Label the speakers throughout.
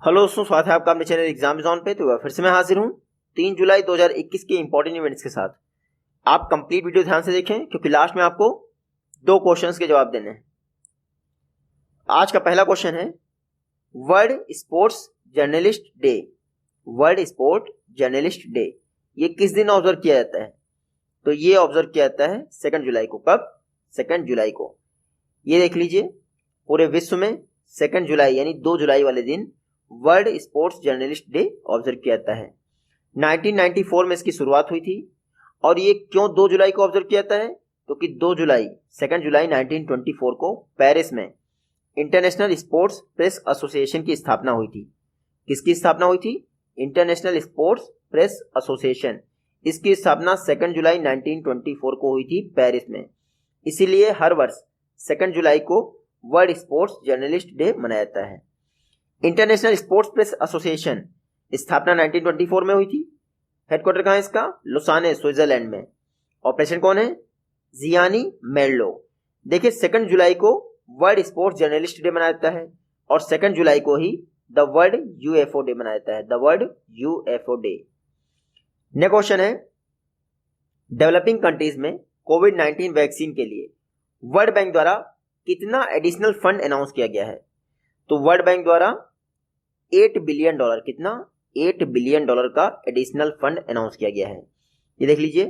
Speaker 1: Hello दोस्तों, स्वागत है आपका अपने चैनल एग्जाम जोन पे। तो फिर से मैं हाजिर हूँ 3 जुलाई 2021 के इंपॉर्टेंट इवेंट्स के साथ। आप कंप्लीट वीडियो ध्यान से देखें क्योंकि लास्ट में आपको 2 क्वेश्चंस के जवाब देने हैं। आज का पहला क्वेश्चन है world sports journalist day. World sport journalist day ये किस दिन ऑब्जर्व किया जाता है? तो ये ऑब्जर्व किया जाता है 2 जुलाई को। कब? 2 जुलाई को। ये देख लीजिए, पूरे विश्व में 2 जुलाई यानी 2 जुलाई वाले दिन world sports journalist day observe किया जाता है। 1994 में इसकी शुरुआत हुई थी। और ये क्यों 2 जुलाई को ऑब्जर्व किया जाता है? क्योंकि 2 जुलाई 1924 को पेरिस में इंटरनेशनल स्पोर्ट्स प्रेस एसोसिएशन की स्थापना हुई थी। किसकी स्थापना हुई थी? International sports press association. इसकी स्थापना 2 जुलाई 1924 को हुई थी पेरिस में। इसीलिए हर वर्ष 2 जुलाई को वर्ल्ड स्पोर्ट्स जर्नलिस्ट डे मनाया जाता है। इंटरनेशनल स्पोर्ट्स प्रेस एसोसिएशन स्थापना 1924 में हुई थी। हेडक्वार्टर कहाँ है इसका? लुसाने, स्विट्जरलैंड में। ऑपरेशन कौन है? जियानी मेरलो। देखिए 2 जुलाई को वर्ल्ड स्पोर्ट्स जर्नलिस्ट डे मनाया जाता है और 2 जुलाई को ही द वर्ल्ड यूएफओ डे मनाया जाता है। The world UFO day. Next question है डेवलपिंग कंट्रीज में कोविड-19 वैक्सीन के लिए वर्ल्ड बैंक द्वारा कितना एडिशनल फंड अनाउंस किया गया है? तो वर्ल्ड बैंक द्वारा $8 बिलियन, कितना? $8 बिलियन का एडिशनल फंड अनाउंस किया गया है। ये देख लीजिए,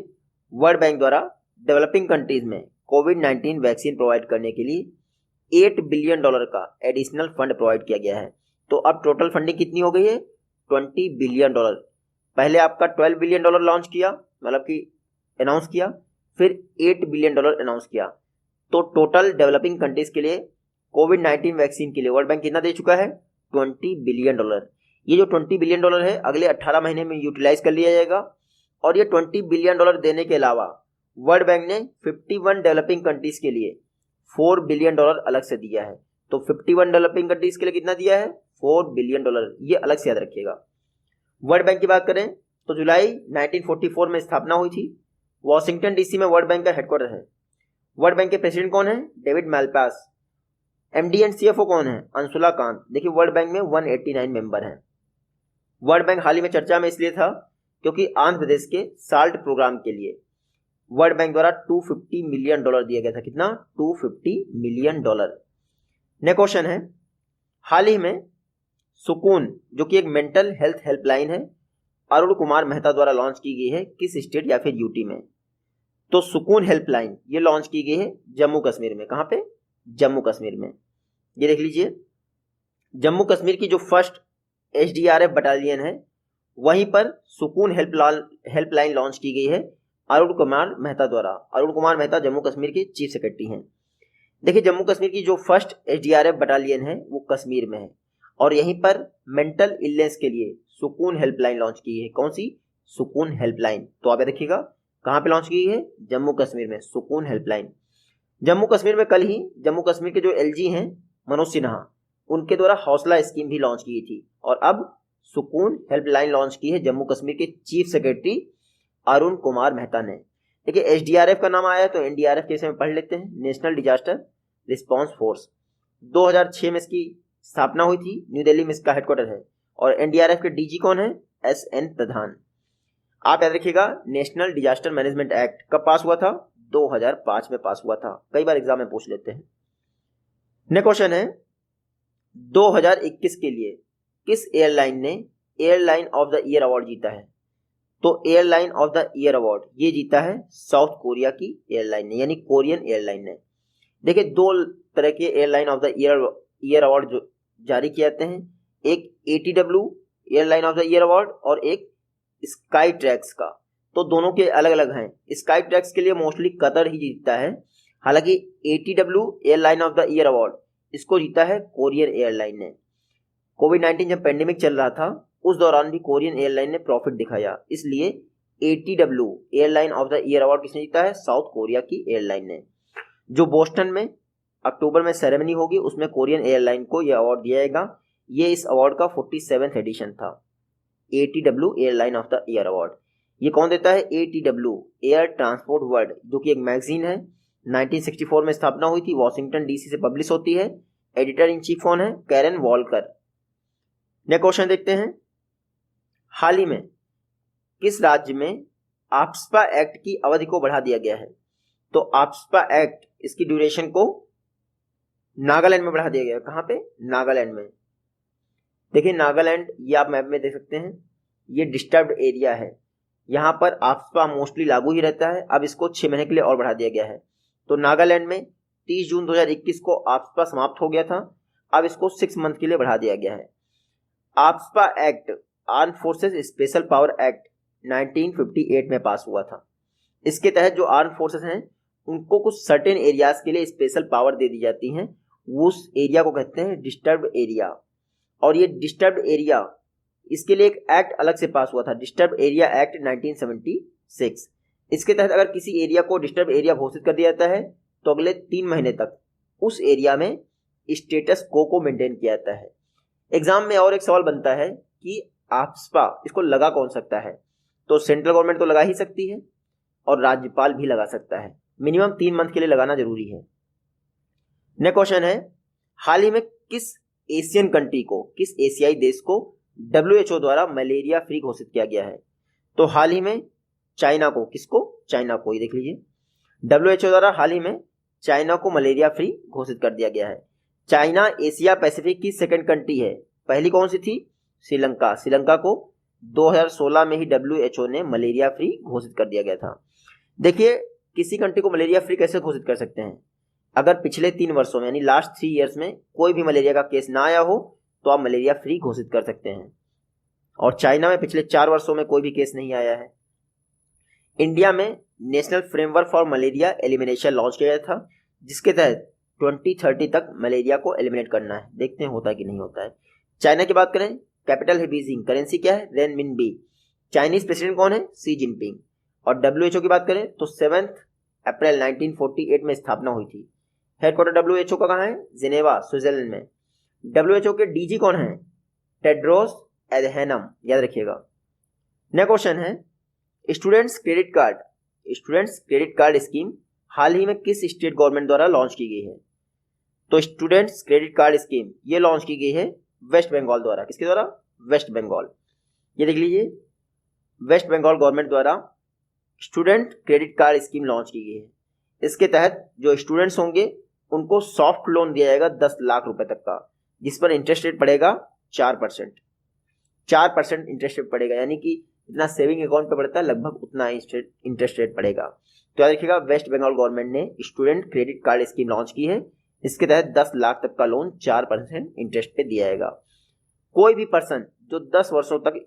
Speaker 1: वर्ल्ड बैंक द्वारा डेवलपिंग कंट्रीज में कोविड-19 वैक्सीन प्रोवाइड करने के लिए $8 बिलियन का एडिशनल फंड प्रोवाइड किया गया है। तो अब टोटल फंडिंग कितनी हो गई है? $20 बिलियन। पहले आपका $12 बिलियन लॉन्च किया, मतलब कि अनाउंस किया, फिर $8 बिलियन अनाउंस किया। तो टोटल डेवलपिंग कंट्रीज के लिए कोविड-19 वैक्सीन के लिए वर्ल्ड बैंक कितना दे चुका है? $20 बिलियन। ये जो $20 बिलियन है अगले 18 महीने में यूटिलाइज कर लिया जाएगा। और ये $20 बिलियन देने के अलावा वर्ल्ड बैंक ने 51 डेवलपिंग कंट्रीज के लिए $4 बिलियन अलग से दिया है। तो 51 डेवलपिंग कंट्रीज के लिए कितना दिया है? $4 बिलियन। ये अलग से याद रखिएगा। वर्ल्ड बैंक की बात करें तो जुलाई 1944 में स्थापना हुई थी। वॉशिंगटन डीसी में वर्ल्ड बैंक का हेडक्वार्टर है। वर्ल्ड बैंक के प्रेसिडेंट कौन है? David Malpass. MD and CFO कौन है? अंशुला कांत। देखिए वर्ल्ड बैंक में 189 मेंबर हैं। वर्ल्ड बैंक हाल ही में चर्चा में इसलिए था क्योंकि आंध्र प्रदेश के साल्ट प्रोग्राम के लिए वर्ल्ड बैंक द्वारा $250 मिलियन दिया गया था। कितना? $250 मिलियन। नेक्स्ट क्वेश्चन है हाल ही में सुकून, जो कि एक मेंटल हेल्थ हेल्पलाइन है, अरुण कुमार मेहता द्वारा लॉन्च की गई है किस स्टेट या फिर यूटी में? तो सुकून हेल्पलाइन ये लॉन्च की गई है जम्मू कश्मीर में। कहां पे? जम्मू कश्मीर में। ये देख लीजिए, जम्मू कश्मीर की जो फर्स्ट एसडीआरएफ बटालियन है वहीं पर सुकून हेल्पलाइन लॉन्च की गई है अरुण कुमार मेहता द्वारा। अरुण कुमार मेहता जम्मू कश्मीर के चीफ सेक्रेटरी हैं। देखिए जम्मू कश्मीर की जो फर्स्ट एसडीआरएफ बटालियन है वो कश्मीर में है और यहीं पर मेंटल इलनेस के लिए सुकून हेल्पलाइन लॉन्च की है। कौन सी? सुकून हेल्पलाइन। तो आप देखिएगा कहां पे लॉन्च की है? जम्मू कश्मीर में, सुकून हेल्पलाइन। जम्मू कश्मीर में कल ही जम्मू कश्मीर के जो एलजी हैं मनोज सिन्हा, उनके द्वारा हौसला स्कीम भी लॉन्च की थी और अब सुकून हेल्पलाइन लॉन्च की है जम्मू कश्मीर के चीफ सेक्रेटरी अरुण कुमार मेहता ने। देखिए एसडीआरएफ का नाम आया है तो एनडीआरएफ के विषय में पढ़ लेते हैं। National disaster response force. 2006 में इसकी स्थापना हुई थी, न्यू दिल्ली में इसका हेडक्वार्टर है। और एनडीआरएफ के डीजी कौन है? एसएन प्रधान। आप याद रखिएगा नेशनल डिजास्टर मैनेजमेंट एक्ट कब पास हुआ था? 2005 में पास हुआ था। कई बार एग्जाम में पूछ लेते हैं। नेक्स्ट क्वेश्चन है 2021 के लिए किस एयरलाइन ने airline of the year award जीता है? तो airline of the year award ये जीता है साउथ कोरिया की एयरलाइन ने, यानी कोरियन एयरलाइन ने। देखिए 2 तरह के airline of the year award जो जारी किए जाते हैं, एक ATW airline of the year award और एक स्काई ट्रैक्स का। तो दोनों के अलग अलग हैं। स्काई ट्रैक्स के लिए मोस्टली कतर ही जीतता है, हालांकि ATW airline of the year award इसको जीता है कोरियन एयरलाइन ने। कोविड-19 जब पेंडेमिक चल रहा था उस दौरान भी कोरियन एयरलाइन ने प्रॉफिट दिखाया, इसलिए ATW airline of the year award किसने जीता है? साउथ कोरिया की एयरलाइन ने। जो बोस्टन में अक्टूबर में सेरेमनी होगी उसमें कोरियन एयरलाइन को यह अवार्ड दिया जाएगा। ये इस अवार्ड का 47th एडिशन था, ATW airline of the year award. ये कौन देता है? ATW एयर ट्रांसपोर्ट वर्ल्ड, जो कि एक मैगजीन है। 1964 में स्थापना हुई थी, वॉशिंगटन डीसी से पब्लिश होती है। एडिटर इन चीफ कौन है? Karen Volker. नेक्स्ट क्वेश्चन देखते हैं, हाल ही में किस राज्य में आफ्स्पा एक्ट की अवधि को बढ़ा दिया गया है? तो आफ्स्पा एक्ट, इसकी ड्यूरेशन को नागालैंड में बढ़ा दिया गया है। कहां पे? नागालैंड में। देखिए नागालैंड, ये आप मैप में देख सकते हैं, ये डिस्टर्ब्ड एरिया है, यहां पर आफ्स्पा मोस्टली लागू ही रहता है। अब इसको 6 महीने के लिए और बढ़ा दिया गया है। तो नागालैंड में 30 जून 2021 को आफ्स्पा समाप्त हो गया था, अब इसको 6 मंथ के लिए बढ़ा दिया गया है। AFSPA act arm forces special power act 1958 में पास हुआ था। इसके तहत जो आर्म फोर्सेस हैं उनको कुछ सर्टेन एरियाज के लिए स्पेशल पावर दे दी जाती हैं, उस एरिया को कहते हैं डिस्टर्ब्ड एरिया। और ये डिस्टर्ब्ड एरिया, इसके लिए एक एक्ट अलग से पास हुआ था, डिस्टर्ब्ड एरिया एक्ट 1976। इसके तहत अगर किसी एरिया को डिस्टर्ब एरिया घोषित कर दिया जाता है तो अगले 3 महीने तक उस एरिया में स्टेटस को मेंटेन किया जाता है। एग्जाम में और एक सवाल बनता है कि आफ्स्पा, इसको लगा कौन सकता है? तो सेंट्रल गवर्नमेंट तो लगा ही सकती है और राज्यपाल भी लगा सकता है। मिनिमम 3 मंथ के लिए लगाना जरूरी है। नेक्स्ट क्वेश्चन है, हाल ही में किस एशियन कंट्री को, किस एशियाई देश को WHO द्वारा मलेरिया फ्री घोषित किया गया है? तो हाल ही में चाइना को, किसको? चाइना को। ये देख लीजिए, WHO द्वारा हाल ही में चाइना को मलेरिया फ्री घोषित कर दिया गया है। चाइना एशिया पैसिफिक की सेकंड कंट्री है, पहली कौन सी थी? श्रीलंका। श्रीलंका को 2016 में ही WHO ने मलेरिया फ्री घोषित कर दिया गया था। देखिए किसी कंट्री को मलेरिया फ्री कैसे घोषित कर सकते हैं? अगर पिछले 3 वर्षों में यानी लास्ट 3 ईयर्स में कोई भी मलेरिया का केस ना आया हो तो आप मलेरिया फ्री घोषित कर सकते हैं। और चाइना में पिछले 4 वर्षों में कोई भी केस नहीं आया है। इंडिया में national framework for malaria elimination launch किया गया था, जिसके तहत 2030 तक मलेरिया को एलिमिनेट करना है। देखते हैं होता है कि नहीं होता है। चाइना की बात करें, कैपिटल है बीजिंग, करेंसी क्या है? रेनमिनबी। चाइनीज प्रेसिडेंट कौन है? सी जिनपिंग। और WHO की बात करें तो 7 अप्रैल 1948 में स्थापना हुई थी। हेडक्वार्टर WHO का कहाँ है? जिनेवा, स्विट्जरलैंड में। WHO के DG कौन है? टेड्रोस एडहेनम, याद रखिएगा। नेक्स्ट क्वेश्चन है, students credit card, students credit card scheme हाल ही में किस स्टेट गवर्नमेंट द्वारा लॉन्च की गई है? तो स्टूडेंट्स क्रेडिट कार्ड स्कीम ये लॉन्च की गई है वेस्ट बंगाल द्वारा। किसके द्वारा? वेस्ट बंगाल। ये देख लीजिए, वेस्ट बंगाल गवर्नमेंट द्वारा student credit card scheme launch की गई है। इसके तहत जो स्टूडेंट्स होंगे उनको सॉफ्ट लोन दिया जाएगा 10 लाख रुपए तक का, जिस पर इंटरेस्ट रेट पड़ेगा 4%। 4% इंटरेस्ट रेट पड़ेगा, यानी कि जितना सेविंग अकाउंट पे पड़ता है लगभग उतना इंटरेस्ट रेट पड़ेगा। तो याद रखिएगा, वेस्ट बंगाल गवर्नमेंट ने student credit card scheme launch की है। इसके तहत 10 लाख तक का लोन 4% इंटरेस्ट पे दिया जाएगा। कोई भी पर्सन जो 10 वर्षों तक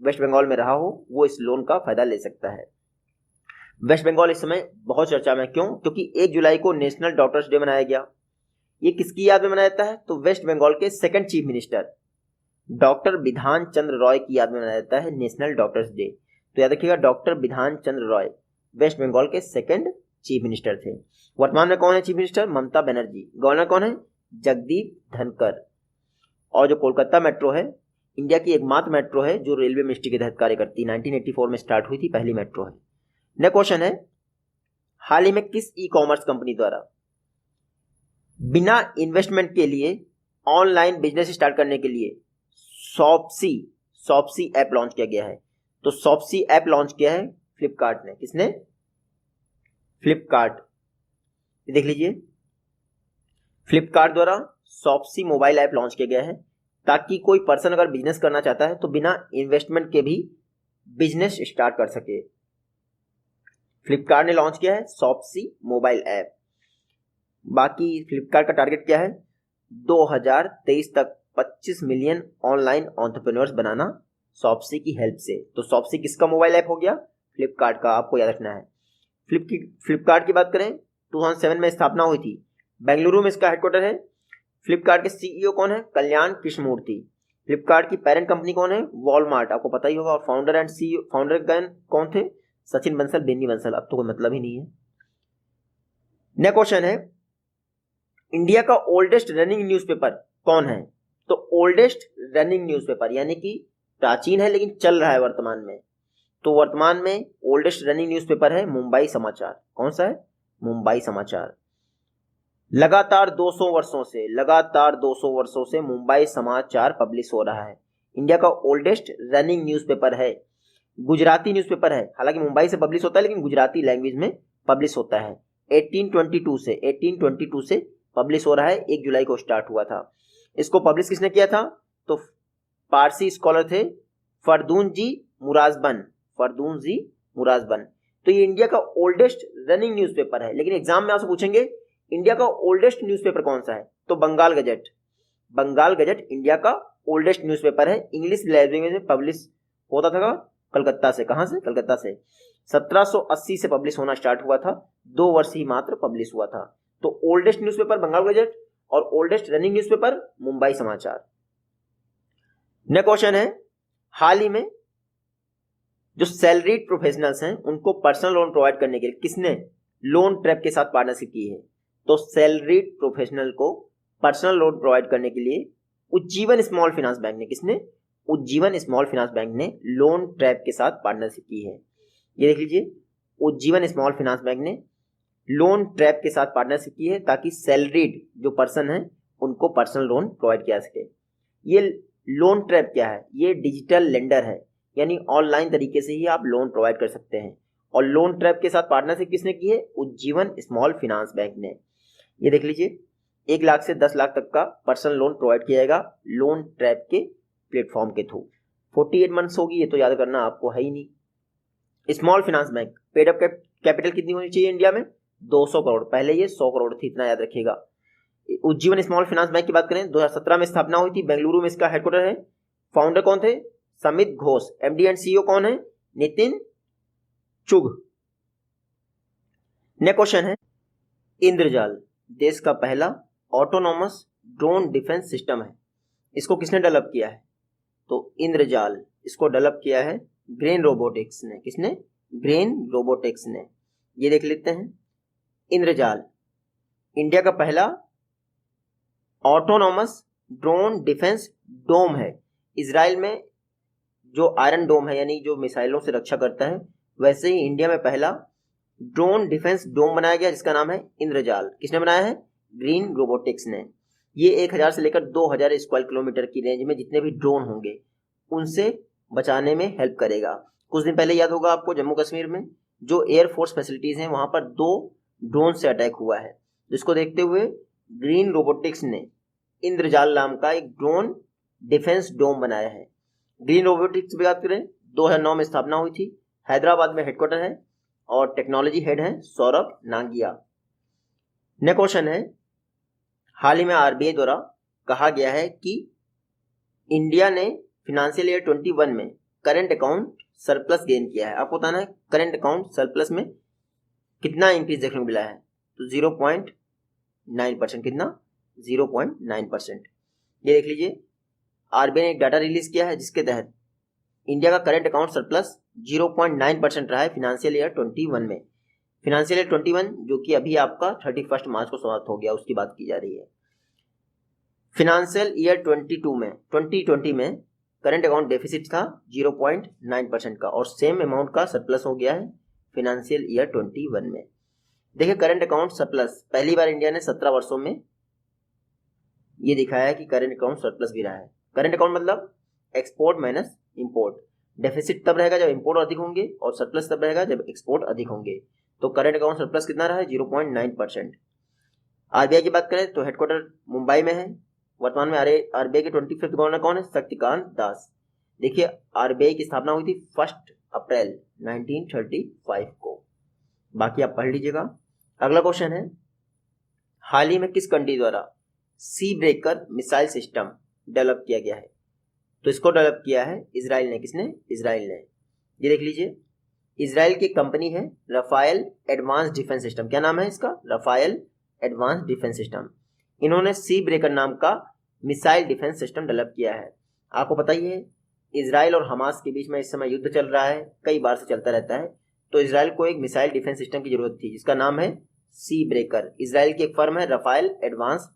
Speaker 1: वेस्ट बंगाल में रहा हो वो इस लोन का फायदा ले सकता है। वेस्ट बंगाल इस समय बहुत चर्चा में, क्यों? क्योंकि 1 जुलाई को नेशनल डॉक्टर्स डे मनाया गया। ये किसकी याद में मनाया जाता है? तो वेस्ट बंगाल के सेकंड चीफ मिनिस्टर डॉक्टर बिधान चंद्र रॉय की याद में मनाया जाता है नेशनल डॉक्टर्स डे। तो याद रखिएगा, डॉक्टर बिधान चंद्र रॉय वेस्ट बंगाल के सेकंड चीफ मिनिस्टर थे। वर्तमान में कौन है chief minister? Mamata Banerjee. Governor कौन है? जगदीप धनखड़। और जो कोलकाता मेट्रो है, इंडिया की एकमात्र मेट्रो है जो रेलवे मिनिस्ट्री के तहत कार्य करती है। 1984 में स्टार्ट हुई थी, पहली मेट्रो है। नेक्स्ट क्वेश्चन है, हाल ही में किस ई कॉमर्स कंपनी द्वारा बिना इन्वेस्टमेंट के लिए ऑनलाइन बिजनेस स्टार्ट करने के लिए शॉप्सी ऐप लॉन्च किया गया है? तो शॉप्सी ऐप लॉन्च किया है फ्लिपकार्ट ने। किसने? फ्लिपकार्ट। देख लीजिए, फ्लिपकार्ट द्वारा शॉप्सी मोबाइल ऐप लॉन्च किया गया है ताकि कोई पर्सन अगर बिजनेस करना चाहता है तो बिना इन्वेस्टमेंट के भी बिजनेस स्टार्ट कर सके। फ्लिपकार्ट ने लॉन्च किया है शॉप्सी मोबाइल ऐप। बाकी फ्लिपकार्ट का टारगेट क्या है? 2023 तक 25 मिलियन ऑनलाइन एंटरप्रेन्योर्स बनाना शॉप्सी की हेल्प से। तो शॉप्सी किसका मोबाइल ऐप हो गया? फ्लिपकार्ट का, आपको याद रखना है। फ्लिपकार्ट की बात करें 2007 में स्थापना हुई थी, बेंगलुरु में इसका हेडक्वार्टर है। फ्लिपकार्ट के सीईओ कौन है? कल्याण कृष्णमूर्ति। फ्लिपकार्ट की पेरेंट कंपनी कौन है? वॉलमार्ट, आपको पता ही होगा। और फाउंडर एंड सीईओ, फाउंडर कौन थे? सचिन बंसल, बेनी बंसल। अब तो कोई मतलब ही नहीं है। नेक्स्ट क्वेश्चन है, इंडिया का ओल्डेस्ट रनिंग न्यूज़पेपर कौन है? तो ओल्डेस्ट रनिंग न्यूज़पेपर यानी कि प्राचीन है लेकिन चल रहा है वर्तमान में, तो वर्तमान में ओल्डेस्ट रनिंग न्यूज़पेपर है मुंबई समाचार। कौन सा है? मुंबई समाचार। लगातार 200 वर्षों से मुंबई समाचार पब्लिश हो रहा है। इंडिया का ओल्डेस्ट रनिंग न्यूज़पेपर है। गुजराती न्यूज़पेपर है, हालांकि मुंबई से पब्लिश होता है लेकिन गुजराती लैंग्वेज में पब्लिश होता है। 1822 से पब्लिश हो रहा है। 1 जुलाई को स्टार्ट हुआ था। इसको पब्लिश किसने किया था? तो पारसी स्कॉलर थे फरदून जी मुराजबन। तो ये इंडिया का ओल्डेस्ट रनिंग न्यूज़पेपर है। लेकिन एग्जाम में आपसे पूछेंगे इंडिया का ओल्डेस्ट न्यूज़पेपर कौन सा है, तो बंगाल गजट इंडिया का ओल्डेस्ट न्यूज़पेपर है। इंग्लिश लैंग्वेज में पब्लिश होता था कलकत्ता से। कहां से? कलकत्ता से। 1780 से पब्लिश होना स्टार्ट हुआ था। 2 वर्ष ही मात्र पब्लिश हुआ था। तो ओल्डेस्ट न्यूज़पेपर बंगाल गजट और ओल्डेस्ट रनिंग न्यूज़पेपर मुंबई समाचार। नेक्स्ट क्वेश्चन है, हाल ही में जो सैलरीड प्रोफेशनल्स हैं उनको पर्सनल लोन प्रोवाइड करने के लिए किसने लोन ट्रैप के साथ पार्टनरशिप की है? तो सैलरीड प्रोफेशनल को पर्सनल लोन प्रोवाइड करने के लिए उज्जीवन स्मॉल फाइनेंस बैंक ने लोन ट्रैप के साथ पार्टनरशिप की है। ये देख लीजिए, उज्जीवन स्मॉल फाइनेंस बैंक ने लोन ट्रैप के साथ पार्टनरशिप की है ताकि सैलरीड जो पर्सन है उनको पर्सनल लोन प्रोवाइड किया सके। ये लोन ट्रैप क्या है? ये डिजिटल लेंडर है, यानी ऑनलाइन तरीके से ही आप लोन प्रोवाइड कर सकते हैं। और लोन ट्रैप के साथ पार्टनरशिप किसने की है? उज्जीवन स्मॉल फाइनेंस बैंक ने। ये देख लीजिए, 1 लाख से 10 लाख तक का पर्सनल लोन प्रोवाइड किया जाएगा लोन ट्रैप के प्लेटफॉर्म के थ्रू। 48 मंथ्स होगी, ये तो याद करना आपको है ही नहीं। Small finance bank paid up capital कितनी होनी चाहिए इंडिया में? 200 करोड़। पहले ये 100 करोड़ थी, इतना याद रखिएगा। उज्जीवन स्मॉल फाइनेंस बैंक की बात करें, 2017 में स्थापना हुई थी। बेंगलुरु में इसका हेडक्वार्टर है। फाउंडर कौन थे? समित घोष। एमडी एंड सीईओ कौन है? नितिन चुग। नेक्स्ट क्वेश्चन है, इंद्रजाल देश का पहला ऑटोनॉमस ड्रोन डिफेंस सिस्टम है। इसको किसने डेवलप किया है? तो इंद्रजाल इसको डेवलप किया है ग्रेन रोबोटिक्स ने। किसने? ग्रेन रोबोटिक्स ने। ये देख लेते हैं, इंद्रजाल इंडिया का पहला ऑटोनॉमस ड्रोन डिफेंस डोम है। इजराइल में जो आयरन डोम है, यानी जो मिसाइलों से रक्षा करता है, वैसे ही इंडिया में पहला ड्रोन डिफेंस डोम बनाया गया जिसका नाम है इंद्रजाल। किसने बनाया है? ग्रीन रोबोटिक्स ने। ये 1000 से लेकर 2000 स्क्वायर किलोमीटर की रेंज में जितने भी ड्रोन होंगे उनसे बचाने में हेल्प करेगा। कुछ दिन पहले याद होगा आपको, जम्मू कश्मीर में जो एयरफोर्स फैसिलिटीज हैं वहां पर 2 ड्रोन से अटैक हुआ है, जिसको देखते हुए ग्रीन रोबोटिक्स ने इंद्रजाल नाम का एक ड्रोन डिफेंस डोम बनाया है। ग्रीन रोबोटिक्स की बात करें, 2009 में स्थापना हुई थी। हैदराबाद में हेडक्वार्टर है और टेक्नोलॉजी हेड है सौरभ नागिया। नेक्स्ट क्वेश्चन है, हाल ही में आरबीआई द्वारा कहा गया है कि इंडिया ने फाइनेंशियल ईयर 21 में करंट अकाउंट सरप्लस गेन किया है। आपको बताना है करंट अकाउंट सरप्लस में कितना इंक्रीज देखने को मिला है? तो 0.9%। कितना? 0.9%। ये देख लीजिए, आरबीआई ने एक डाटा रिलीज किया है जिसके तहत इंडिया का करंट अकाउंट सरप्लस 0.9% रहा है फाइनेंशियल ईयर 21 में। फाइनेंशियल ईयर 21 जो कि अभी आपका 31 मार्च को समाप्त हो गया, उसकी बात की जा रही है। फाइनेंशियल ईयर 2020 में करंट अकाउंट डेफिसिट था 0.9% का और सेम अमाउंट का सरप्लस हो गया है फाइनेंशियल ईयर 21 में। देखिए, करंट अकाउंट सरप्लस पहली बार इंडिया ने 17 वर्षों में ये दिखाया है कि करंट अकाउंट सरप्लस भी रहा है। करंट अकाउंट मतलब एक्सपोर्ट माइनस इंपोर्ट। डेफिसिट तब रहेगा जब इंपोर्ट अधिक होंगे और सरप्लस तब रहेगा जब एक्सपोर्ट अधिक होंगे। तो करंट अकाउंट सरप्लस कितना रहा है? 0.9%। आरबीआई की बात करें तो हेडक्वार्टर मुंबई में है। वर्तमान में आरबीआई के 25th गवर्नर कौन है? शक्तिकांत दास। देखिए, आरबीआई की स्थापना हुई थी 1 अप्रैल 1935 को। बाकी आप पढ़ लीजिएगा। अगला क्वेश्चन है, हाल ही में किस कंट्री द्वारा सी ब्रेकर मिसाइल सिस्टम डेवलप किया गया है? तो इसको डेवलप किया है इजराइल ने। किसने? इजराइल ने। ये देख लीजिए, इजराइल की कंपनी है राफेल एडवांस डिफेंस सिस्टम। क्या नाम है इसका? Rafael advance defence system. इन्होंने सी ब्रेकर नाम का मिसाइल डिफेंस सिस्टम डेवलप किया है। आपको पता ही है, इजराइल और हमास के बीच में इस समय युद्ध चल रहा है, कई बार से चलता रहता है। तो इजराइल को एक मिसाइल डिफेंस सिस्टम की जरूरत थी जिसका नाम है सी ब्रेकर। इजराइल की एक फर्म है राफेल एडवांस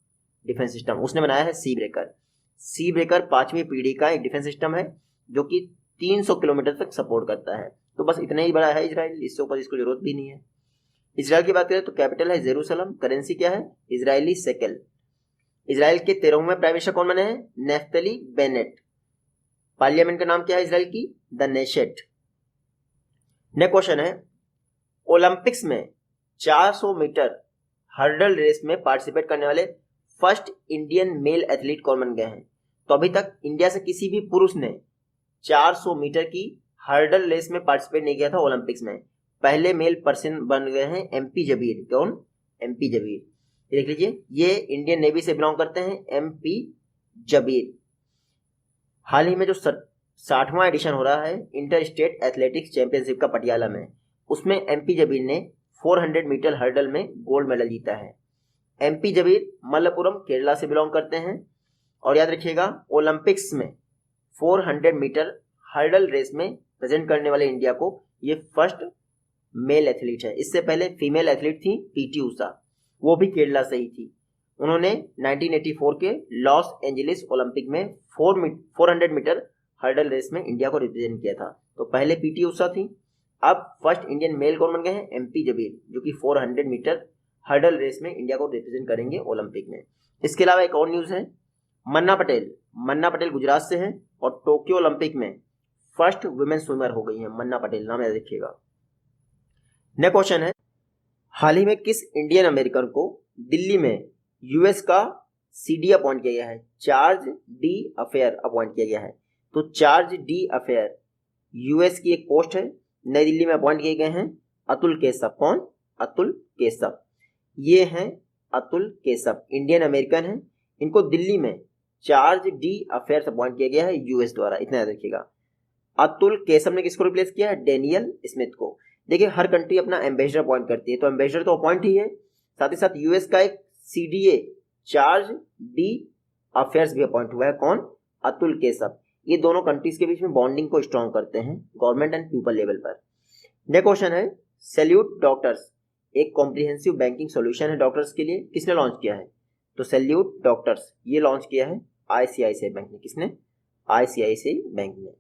Speaker 1: डिफेंस सिस्टम, उसने बनाया है सी ब्रेकर। सी ब्रेकर 5वीं पीढ़ी का एक डिफेंस सिस्टम है जो कि 300 किलोमीटर तक सपोर्ट करता है। तो बस इतना ही बड़ा है इजराइल, इससे ऊपर इसको जरूरत भी नहीं है। इजराइल की बात करें तो कैपिटल है जेरूसलम, करेंसी क्या है, इजरायली शेकेल। इजराइल के 13वें प्राइम मिनिस्टर कौन बने हैं, नेफ्तली बेनेट। पार्लियामेंट का नाम क्या है इजराइल की, द नेशेट। नेक्स्ट क्वेश्चन है, ओलंपिक्स में 400 मीटर हर्डल रेस में पार्टिसिपेट करने वाले फर्स्ट इंडियन मेल एथलीट कौन बन गए हैं। तो अभी तक इंडिया से किसी भी पुरुष ने 400 मीटर की हर्डल रेस में पार्टिसिपेट नहीं किया था ओलंपिक्स में। पहले मेल पर्सन बन गए हैं एमपी जबीर। कौन, एमपी जबीर। देख लीजिए, ये इंडियन नेवी से बिलोंग करते हैं, एमपी जबीर। हाल ही में जो 60वां एडिशन हो रहा है इंटर स्टेट एथलेटिक्स चैंपियनशिप का पटियाला में, उसमें एमपी जबीर ने 400 मीटर हर्डल में गोल्ड मेडल जीता है। एमपी जबीर मल्लपुरम केरला से बिलोंग करते हैं। और याद रखिएगा, ओलंपिक्स में 400 मीटर हर्डल रेस में प्रेजेंट करने वाले इंडिया को ये फर्स्ट मेल एथलीट है। इससे पहले फीमेल एथलीट थी पीटी उषा, वो भी केरला से ही थी। उन्होंने 1984 के लॉस एंजलिस ओलंपिक में 400 मीटर हर्डल रेस में इंडिया को रिप्रेजेंट किया था। तो पहले पीटी उषा थी, अब फर्स्ट इंडियन मेल कौन बन गए हैं, एमपी जबीर, जो कि 400 मीटर हर्डल रेस में इंडिया को रिप्रेजेंट करेंगे ओलंपिक में। इसके अलावा एक और न्यूज़ है, मन्ना पटेल गुजरात से हैं और टोक्यो ओलंपिक में फर्स्ट वुमेन स्विमर हो गई हैं। मन्ना पटेल नाम याद रखिएगा। नेक्स्ट क्वेश्चन है, हाल ही में किस इंडियन अमेरिकन को दिल्ली में यूएस का सीडी अपॉइंट किया गया है, चार्ज डी अफेयर अपॉइंट किया गया है। तो चार्ज डी अफेयर यूएस की एक पोस्ट है, नई दिल्ली में अपॉइंट किए गए हैं अतुल केशव। कौन, अतुल केशव। ये हैं अतुल केशव, इंडियन अमेरिकन हैं। इनको दिल्ली में चार्ज डी अफेयर्स अपॉइंट किया गया है यूएस द्वारा, इतना याद रखिएगा। अतुल केशव ने किसको रिप्लेस किया है, डेनियल स्मिथ को। देखिए, हर कंट्री अपना एम्बेसडर अपॉइंट करती है, तो एम्बेसडर तो अपॉइंट ही है, साथ ही साथ यूएस का एक सीडीए चार्ज डी अफेयर्स भी अपॉइंट हुआ है। कौन, अतुल केशव। ये दोनों कंट्रीज के बीच में बॉन्डिंग को स्ट्रॉन्ग करते हैं गवर्नमेंट एंड पीपल लेवल पर। नेक्स्ट क्वेश्चन है, सैल्यूट डॉक्टर्स एक कॉम्प्रिहेंसिव बैंकिंग सॉल्यूशन है डॉक्टर्स के लिए, किसने लॉन्च किया है। तो सैल्यूट डॉक्टर्स ये लॉन्च किया है आईसीआईसीआई बैंक ने। किसने, आईसीआईसीआई बैंक ने।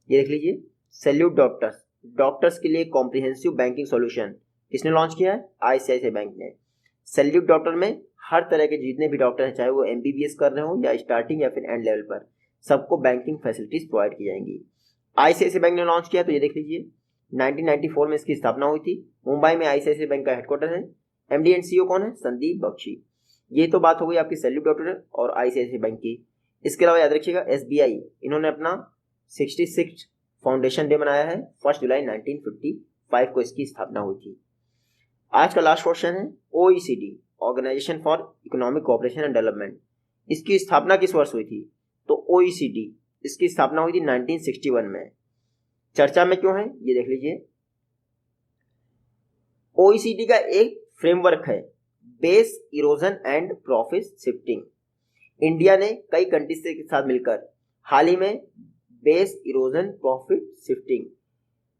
Speaker 1: ये देख लीजिए, सैल्यूट डॉक्टर्स के लिए कॉम्प्रिहेंसिव बैंकिंग सॉल्यूशन किसने लॉन्च किया है, आईसीआईसीआई बैंक ने। सैल्यूट डॉक्टर में हर तरह के जितने भी डॉक्टर हैं, चाहे वो एमबीबीएस कर रहे हो या स्टार्टिंग या फिर एंड लेवल पर, सबको बैंकिंग फैसिलिटीज प्रोवाइड की जाएंगी। आईसीआईसीआई बैंक ने लॉन्च किया, तो ये देख लीजिए 1994 में इसकी स्थापना हुई थी। मुंबई में आईसीआईसीआई बैंक का हेडक्वार्टर है। एमडी एंड सीईओ कौन है, संदीप बख्शी। ये तो बात हो गई आपकी सैल्यूट डॉक्टर और आईसीआईसीआई बैंक की। इसके अलावा याद रखिएगा, एसबीआई, इन्होंने अपना 66 फाउंडेशन डे मनाया है, 1 जुलाई 1955 को इसकी स्थापना हुई थी। आज का लास्ट क्वेश्चन है, OECD organisation for economic cooperation and development, इसकी स्थापना किस वर्ष हुई थी। तो ओईसीडी इसकी स्थापना हुई थी 1961 में। चर्चा में क्यों है ये देख लीजिए। ओईसीडी का एक फ्रेमवर्क है, base erosion and profit shifting. India ने कई कंट्रीज के साथ मिलकर हाल ही में बेस इरोजन प्रॉफिट शिफ्टिंग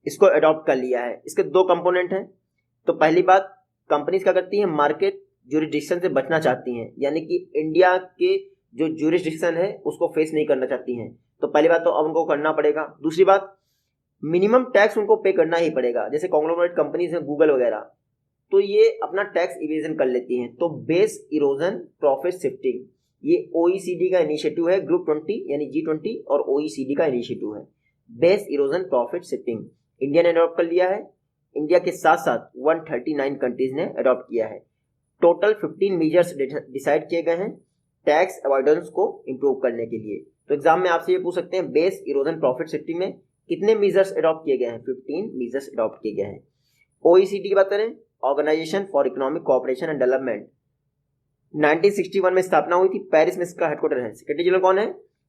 Speaker 1: इसको अडॉप्ट कर लिया है। इसके दो कंपोनेंट हैं। तो पहली बात, कंपनीज क्या करती हैं, मार्केट ज्यूरिसडिक्शन से बचना चाहती हैं, यानी कि इंडिया के जो ज्यूरिसडिक्शन है उसको फेस नहीं करना चाहती हैं। तो पहली बात तो अब उनको करना पड़ेगा। दूसरी बात, मिनिमम टैक्स उनको पे करना ही पड़ेगा। जैसे कॉन्ग्लोमरेट कंपनीज हैं गूगल वगैरह, तो ये अपना टैक्स इवेजन कर लेती हैं। तो बेस इरोजन प्रॉफिट शिफ्टिंग ये ओईसीडी का इनिशिएटिव है, ग्रुप 20 यानी G20 और ओईसीडी का इनिशिएटिव है। Base erosion profit shifting India ने अडॉप्ट कर लिया है। इंडिया के साथ साथ 139 कंट्रीज ने अडॉप्ट किया है। टोटल 15 मेजर्स डिसाइड किए गए हैं टैक्स अवॉइडेंस को इंप्रूव करने के लिए। तो एग्जाम में आपसे ये पूछ सकते हैं, बेस इरोजन प्रॉफिट शिफ्टिंग में कितने मेजर्स अडॉप्ट किए गए हैं, 15 मेजर्स अडॉप्ट किए गए हैं। ओईसीडी की बात करें, organisation for economic cooperation and development, 1961 में स्थापना हुई थी। पेरिस में इसका हेडक्वार्टर है। सेक्रेटरी जनरल कौन है,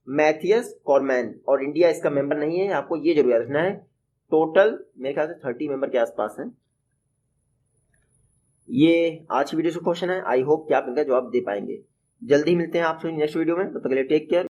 Speaker 1: मैथियस कॉरमैन, और इंडिया इसका मेंबर नहीं है, आपको ये जरूर याद रखना है। टोटल मेरे ख्याल से 30 मेंबर के आसपास हैं। ये आज की वीडियो से क्वेश्चन है, आई होप कि आप इनका जवाब दे पाएंगे। जल्दी मिलते हैं आपसे नेक्स्ट वीडियो में, तब तक के लिए टेक केयर।